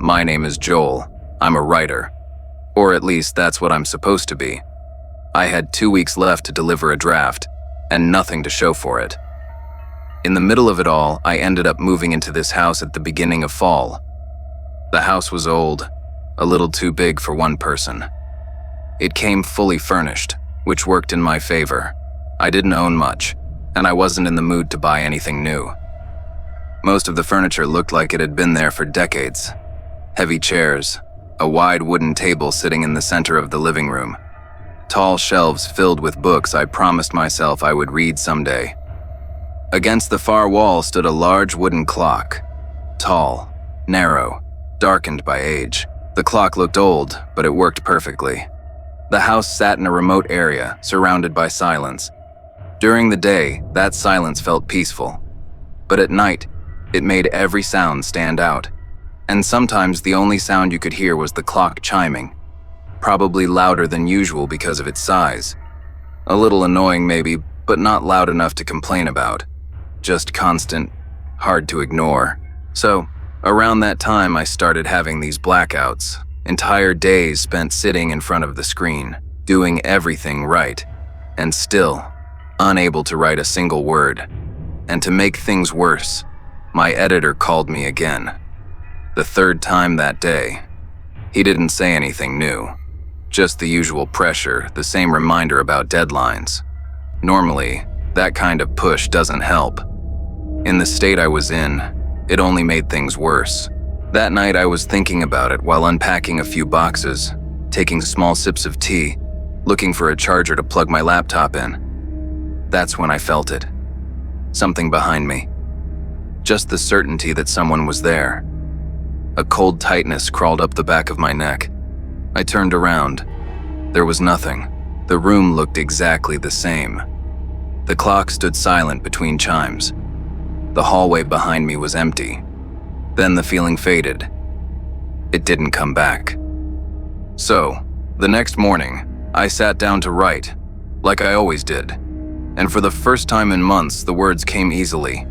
My name is Joel. I'm a writer. Or at least that's what I'm supposed to be. I had 2 weeks left to deliver a draft, and nothing to show for it. In the middle of it all, I ended up moving into this house at the beginning of fall. The house was old, a little too big for one person. It came fully furnished, which worked in my favor. I didn't own much, and I wasn't in the mood to buy anything new. Most of the furniture looked like it had been there for decades. Heavy chairs, a wide wooden table sitting in the center of the living room, tall shelves filled with books I promised myself I would read someday. Against the far wall stood a large wooden clock, tall, narrow, darkened by age. The clock looked old, but it worked perfectly. The house sat in a remote area, surrounded by silence. During the day, that silence felt peaceful. But at night, it made every sound stand out. And sometimes the only sound you could hear was the clock chiming, probably louder than usual because of its size. A little annoying maybe, but not loud enough to complain about. Just constant, hard to ignore. So, around that time I started having these blackouts. Entire days spent sitting in front of the screen, doing everything right, and still unable to write a single word. And to make things worse, my editor called me again. The third time that day. He didn't say anything new. Just the usual pressure, the same reminder about deadlines. Normally, that kind of push doesn't help. In the state I was in, it only made things worse. That night I was thinking about it while unpacking a few boxes, taking small sips of tea, looking for a charger to plug my laptop in. That's when I felt it. Something behind me. Just the certainty that someone was there. A cold tightness crawled up the back of my neck. I turned around. There was nothing. The room looked exactly the same. The clock stood silent between chimes. The hallway behind me was empty. Then the feeling faded. It didn't come back. So, the next morning, I sat down to write, like I always did. And for the first time in months, the words came easily.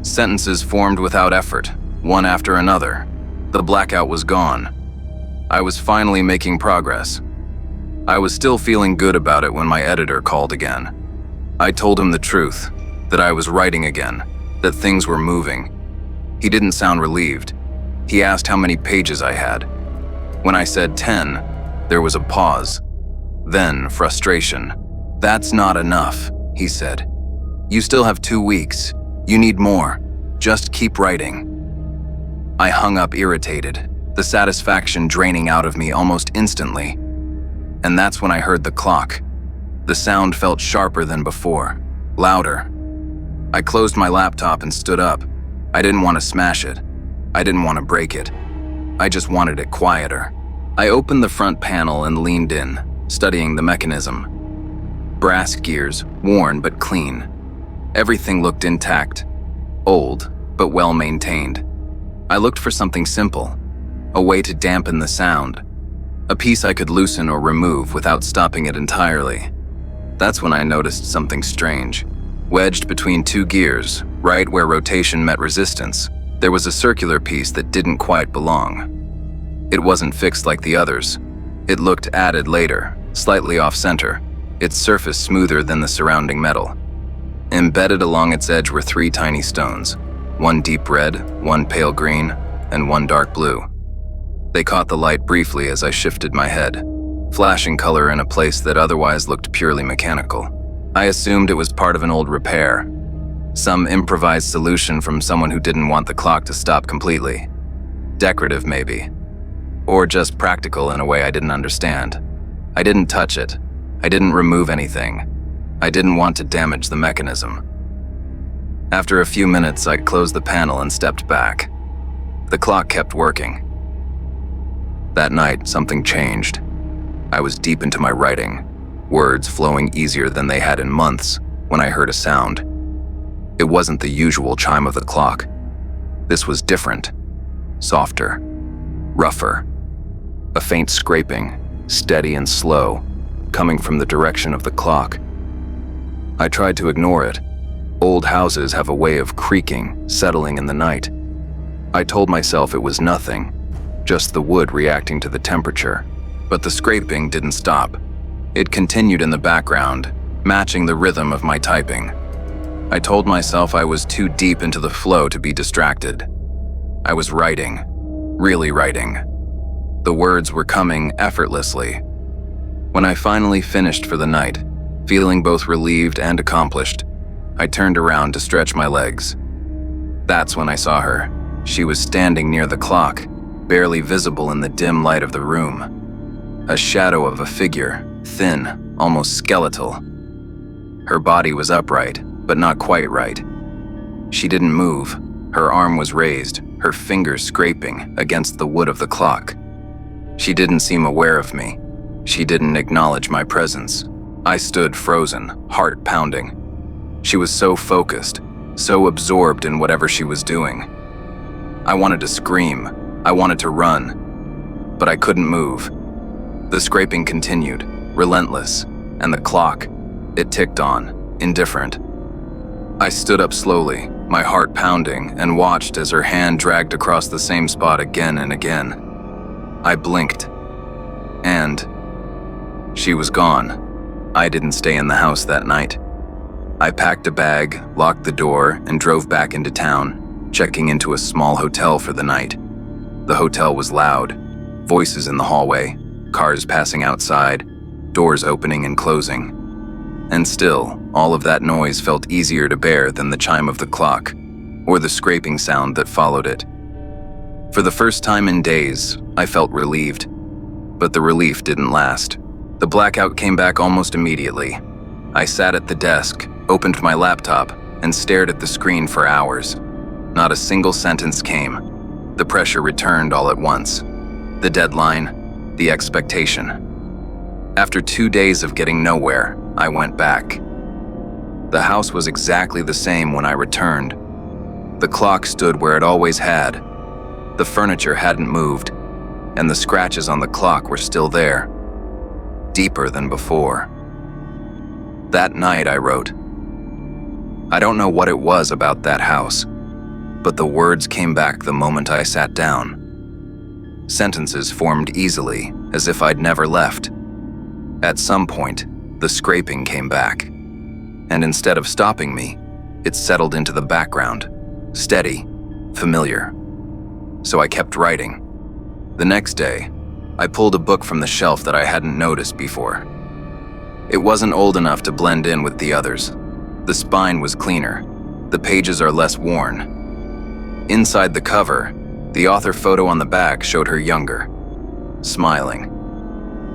Sentences formed without effort, one after another. The blackout was gone. I was finally making progress. I was still feeling good about it when my editor called again. I told him the truth, that I was writing again, that things were moving. He didn't sound relieved. He asked how many pages I had. When I said 10, there was a pause. Then frustration. "That's not enough," he said. "You still have 2 weeks. You need more. Just keep writing." I hung up irritated, the satisfaction draining out of me almost instantly. And that's when I heard the clock. The sound felt sharper than before, louder. I closed my laptop and stood up. I didn't want to smash it. I didn't want to break it. I just wanted it quieter. I opened the front panel and leaned in, studying the mechanism. Brass gears, worn but clean. Everything looked intact. Old, but well maintained. I looked for something simple, a way to dampen the sound, a piece I could loosen or remove without stopping it entirely. That's when I noticed something strange. Wedged between 2 gears, right where rotation met resistance, there was a circular piece that didn't quite belong. It wasn't fixed like the others. It looked added later, slightly off-center, its surface smoother than the surrounding metal. Embedded along its edge were 3 tiny stones, one deep red, one pale green, and one dark blue. They caught the light briefly as I shifted my head, flashing color in a place that otherwise looked purely mechanical. I assumed it was part of an old repair, some improvised solution from someone who didn't want the clock to stop completely. Decorative, maybe. Or just practical in a way I didn't understand. I didn't touch it. I didn't remove anything. I didn't want to damage the mechanism. After a few minutes, I closed the panel and stepped back. The clock kept working. That night, something changed. I was deep into my writing, words flowing easier than they had in months, when I heard a sound. It wasn't the usual chime of the clock. This was different, softer, rougher. A faint scraping, steady and slow, coming from the direction of the clock. I tried to ignore it. Old houses have a way of creaking, settling in the night. I told myself it was nothing, just the wood reacting to the temperature. But the scraping didn't stop. It continued in the background, matching the rhythm of my typing. I told myself I was too deep into the flow to be distracted. I was writing, really writing. The words were coming effortlessly. When I finally finished for the night, feeling both relieved and accomplished, I turned around to stretch my legs. That's when I saw her. She was standing near the clock, barely visible in the dim light of the room. A shadow of a figure, thin, almost skeletal. Her body was upright, but not quite right. She didn't move. Her arm was raised, her fingers scraping against the wood of the clock. She didn't seem aware of me. She didn't acknowledge my presence. I stood frozen, heart pounding. She was so focused, so absorbed in whatever she was doing. I wanted to scream. I wanted to run, but I couldn't move. The scraping continued, relentless, and the clock, it ticked on, indifferent. I stood up slowly, my heart pounding, and watched as her hand dragged across the same spot again and again. I blinked, and she was gone. I didn't stay in the house that night. I packed a bag, locked the door, and drove back into town, checking into a small hotel for the night. The hotel was loud, voices in the hallway, cars passing outside, doors opening and closing. And still, all of that noise felt easier to bear than the chime of the clock, or the scraping sound that followed it. For the first time in days, I felt relieved. But the relief didn't last. The blackout came back almost immediately. I sat at the desk, opened my laptop, and stared at the screen for hours. Not a single sentence came. The pressure returned all at once. The deadline, the expectation. After 2 days of getting nowhere, I went back. The house was exactly the same when I returned. The clock stood where it always had. The furniture hadn't moved, and the scratches on the clock were still there, deeper than before. That night I wrote. I don't know what it was about that house, but the words came back the moment I sat down. Sentences formed easily, as if I'd never left. At some point, the scraping came back, and instead of stopping me, it settled into the background, steady, familiar. So I kept writing. The next day, I pulled a book from the shelf that I hadn't noticed before. It wasn't old enough to blend in with the others. The spine was cleaner. The pages are less worn. Inside the cover, the author photo on the back showed her younger, smiling,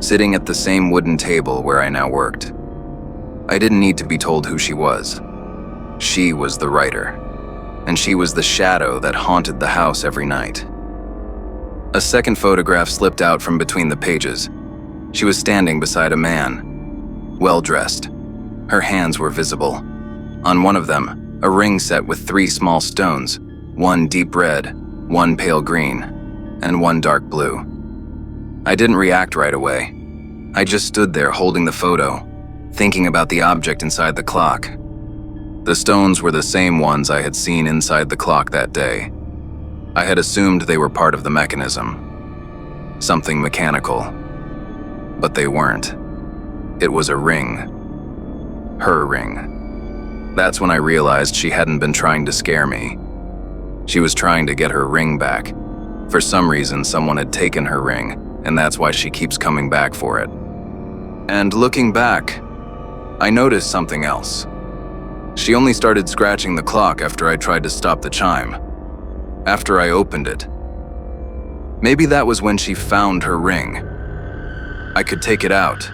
sitting at the same wooden table where I now worked. I didn't need to be told who she was. She was the writer, and she was the shadow that haunted the house every night. A second photograph slipped out from between the pages. She was standing beside a man, well-dressed. Her hands were visible. On one of them, a ring set with 3 small stones, one deep red, one pale green, and one dark blue. I didn't react right away. I just stood there holding the photo, thinking about the object inside the clock. The stones were the same ones I had seen inside the clock that day. I had assumed they were part of the mechanism, something mechanical, but they weren't. It was a ring. Her ring. That's when I realized she hadn't been trying to scare me. She was trying to get her ring back. For some reason, someone had taken her ring, and that's why she keeps coming back for it. And looking back, I noticed something else. She only started scratching the clock after I tried to stop the chime. After I opened it. Maybe that was when she found her ring. I could take it out.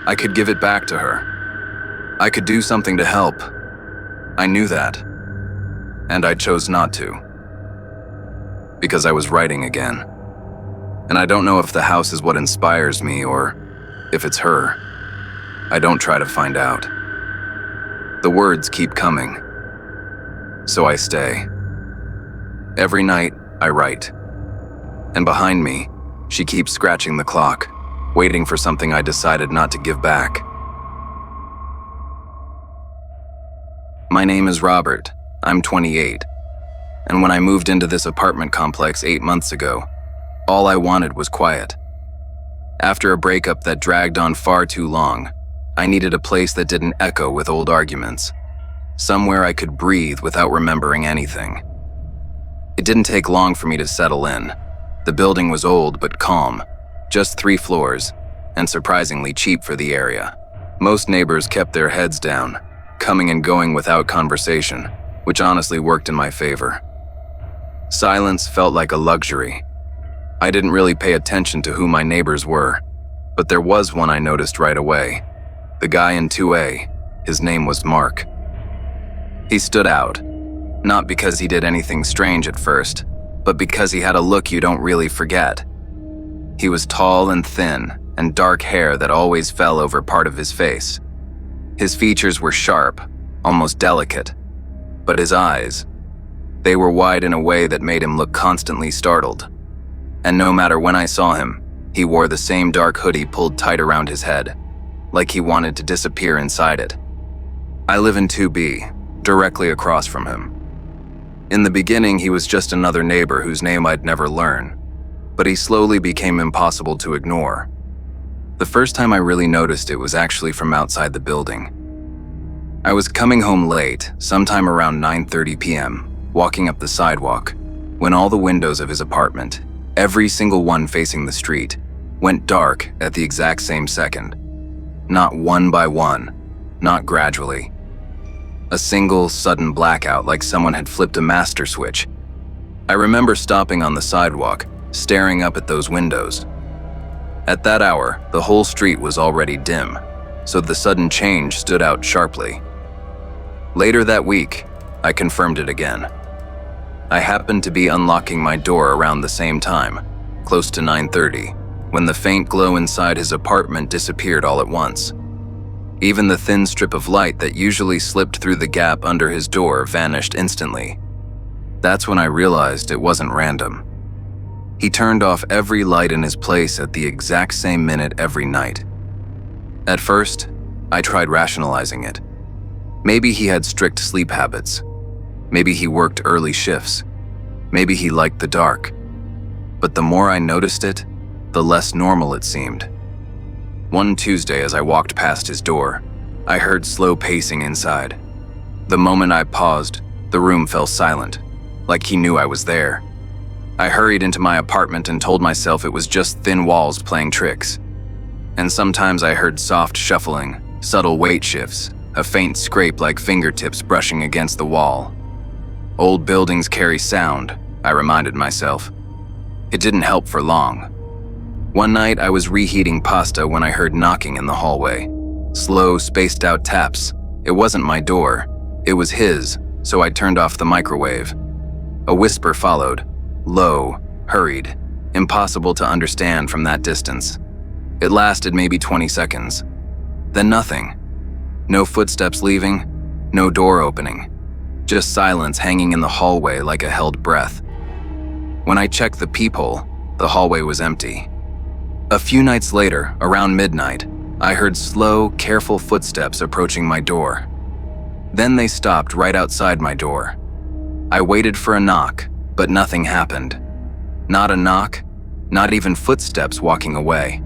I could give it back to her. I could do something to help. I knew that. And I chose not to. Because I was writing again. And I don't know if the house is what inspires me or if it's her. I don't try to find out. The words keep coming. So I stay. Every night, I write. And behind me, she keeps scratching the clock, waiting for something I decided not to give back. My name is Robert. I'm 28. And when I moved into this apartment complex 8 months ago, All I wanted was quiet. After a breakup that dragged on far too long, I needed a place that didn't echo with old arguments. Somewhere I could breathe without remembering anything. It didn't take long for me to settle in. The building was old but calm, just 3 floors, and surprisingly cheap for the area. Most neighbors kept their heads down, coming and going without conversation, which honestly worked in my favor. Silence felt like a luxury. I didn't really pay attention to who my neighbors were, but there was one I noticed right away. The guy in 2A, his name was Mark. He stood out, not because he did anything strange at first, but because he had a look you don't really forget. He was tall and thin, and dark hair that always fell over part of his face. His features were sharp, almost delicate, but his eyes, they were wide in a way that made him look constantly startled. And no matter when I saw him, he wore the same dark hoodie pulled tight around his head, like he wanted to disappear inside it. I live in 2B, directly across from him. In the beginning, he was just another neighbor whose name I'd never learn, but he slowly became impossible to ignore. The first time I really noticed it was actually from outside the building. I was coming home late, sometime around 9:30 p.m., walking up the sidewalk, when all the windows of his apartment, every single one facing the street, went dark at the exact same second. Not one by one, not gradually. A single, sudden blackout like someone had flipped a master switch. I remember stopping on the sidewalk, staring up at those windows. At that hour, the whole street was already dim, so the sudden change stood out sharply. Later that week, I confirmed it again. I happened to be unlocking my door around the same time, close to 9:30, when the faint glow inside his apartment disappeared all at once. Even the thin strip of light that usually slipped through the gap under his door vanished instantly. That's when I realized it wasn't random. He turned off every light in his place at the exact same minute every night. At first, I tried rationalizing it. Maybe he had strict sleep habits. Maybe he worked early shifts. Maybe he liked the dark. But the more I noticed it, the less normal it seemed. One Tuesday, as I walked past his door, I heard slow pacing inside. The moment I paused, the room fell silent, like he knew I was there. I hurried into my apartment and told myself it was just thin walls playing tricks. And sometimes I heard soft shuffling, subtle weight shifts, a faint scrape like fingertips brushing against the wall. Old buildings carry sound, I reminded myself. It didn't help for long. One night I was reheating pasta when I heard knocking in the hallway. Slow, spaced out taps. It wasn't my door. It was his, so I turned off the microwave. A whisper followed, low, hurried, impossible to understand from that distance. It lasted maybe 20 seconds. Then nothing. No footsteps leaving, no door opening. Just silence hanging in the hallway like a held breath. When I checked the peephole, the hallway was empty. A few nights later, around midnight, I heard slow, careful footsteps approaching my door. Then they stopped right outside my door. I waited for a knock, but nothing happened. Not a knock, not even footsteps walking away.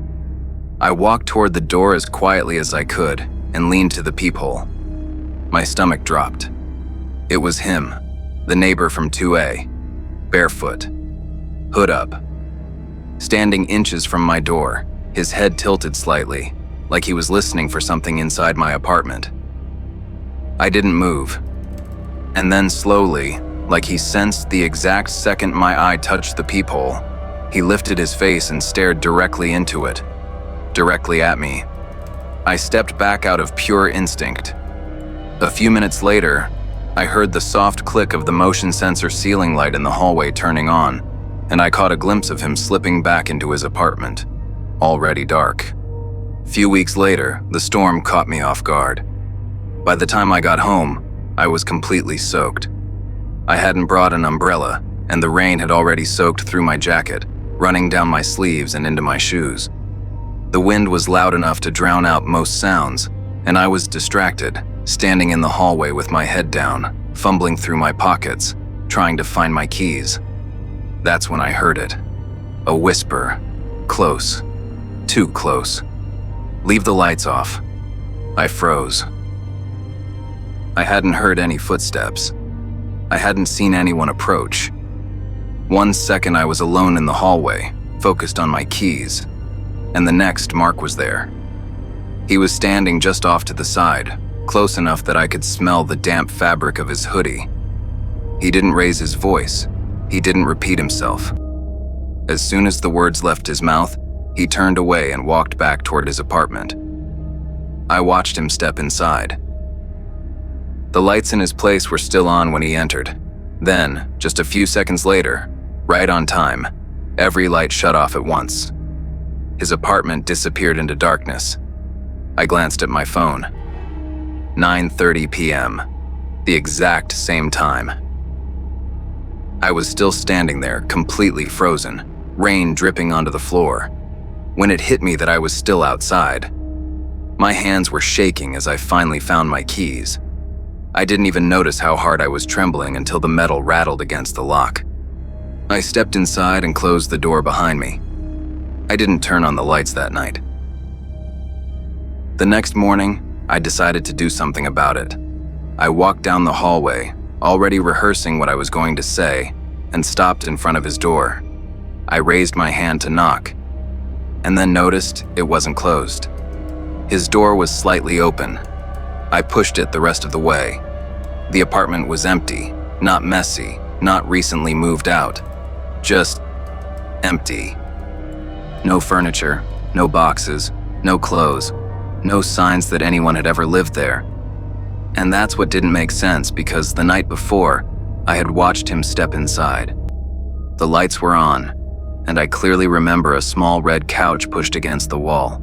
I walked toward the door as quietly as I could and leaned to the peephole. My stomach dropped. It was him, the neighbor from 2A, barefoot, hood up, standing inches from my door, his head tilted slightly, like he was listening for something inside my apartment. I didn't move. And then slowly, like he sensed the exact second my eye touched the peephole, he lifted his face and stared directly into it, directly at me. I stepped back out of pure instinct. A few minutes later, I heard the soft click of the motion sensor ceiling light in the hallway turning on, and I caught a glimpse of him slipping back into his apartment, already dark. Few weeks later, the storm caught me off guard. By the time I got home, I was completely soaked. I hadn't brought an umbrella, and the rain had already soaked through my jacket, running down my sleeves and into my shoes. The wind was loud enough to drown out most sounds, and I was distracted, standing in the hallway with my head down, fumbling through my pockets, trying to find my keys. That's when I heard it. A whisper. Close. Too close. Leave the lights off. I froze. I hadn't heard any footsteps. I hadn't seen anyone approach. 1 second I was alone in the hallway, focused on my keys, and the next Mark was there. He was standing just off to the side, close enough that I could smell the damp fabric of his hoodie. He didn't raise his voice. He didn't repeat himself. As soon as the words left his mouth, he turned away and walked back toward his apartment. I watched him step inside. The lights in his place were still on when he entered. Then, just a few seconds later, right on time, every light shut off at once. His apartment disappeared into darkness. I glanced at my phone. 9:30 p.m., the exact same time. I was still standing there, completely frozen, rain dripping onto the floor, when it hit me that I was still outside. My hands were shaking as I finally found my keys. I didn't even notice how hard I was trembling until the metal rattled against the lock. I stepped inside and closed the door behind me. I didn't turn on the lights that night. The next morning, I decided to do something about it. I walked down the hallway, already rehearsing what I was going to say, and stopped in front of his door. I raised my hand to knock, and then noticed it wasn't closed. His door was slightly open. I pushed it the rest of the way. The apartment was empty, not messy, not recently moved out. Just empty. No furniture, no boxes, no clothes, no signs that anyone had ever lived there. And that's what didn't make sense because the night before, I had watched him step inside. The lights were on, and I clearly remember a small red couch pushed against the wall.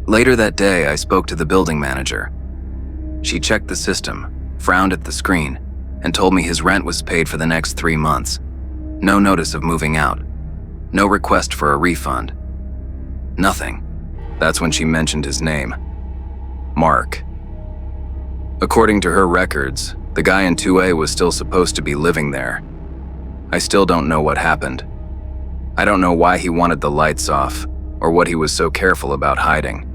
Later that day, I spoke to the building manager. She checked the system, frowned at the screen, and told me his rent was paid for the next 3 months. No notice of moving out. No request for a refund. Nothing. That's when she mentioned his name. Mark. According to her records, the guy in 2A was still supposed to be living there. I still don't know what happened. I don't know why he wanted the lights off, or what he was so careful about hiding.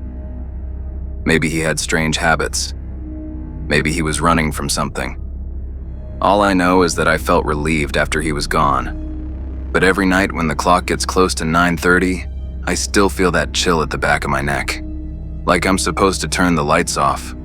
Maybe he had strange habits. Maybe he was running from something. All I know is that I felt relieved after he was gone. But every night when the clock gets close to 9:30, I still feel that chill at the back of my neck. Like I'm supposed to turn the lights off,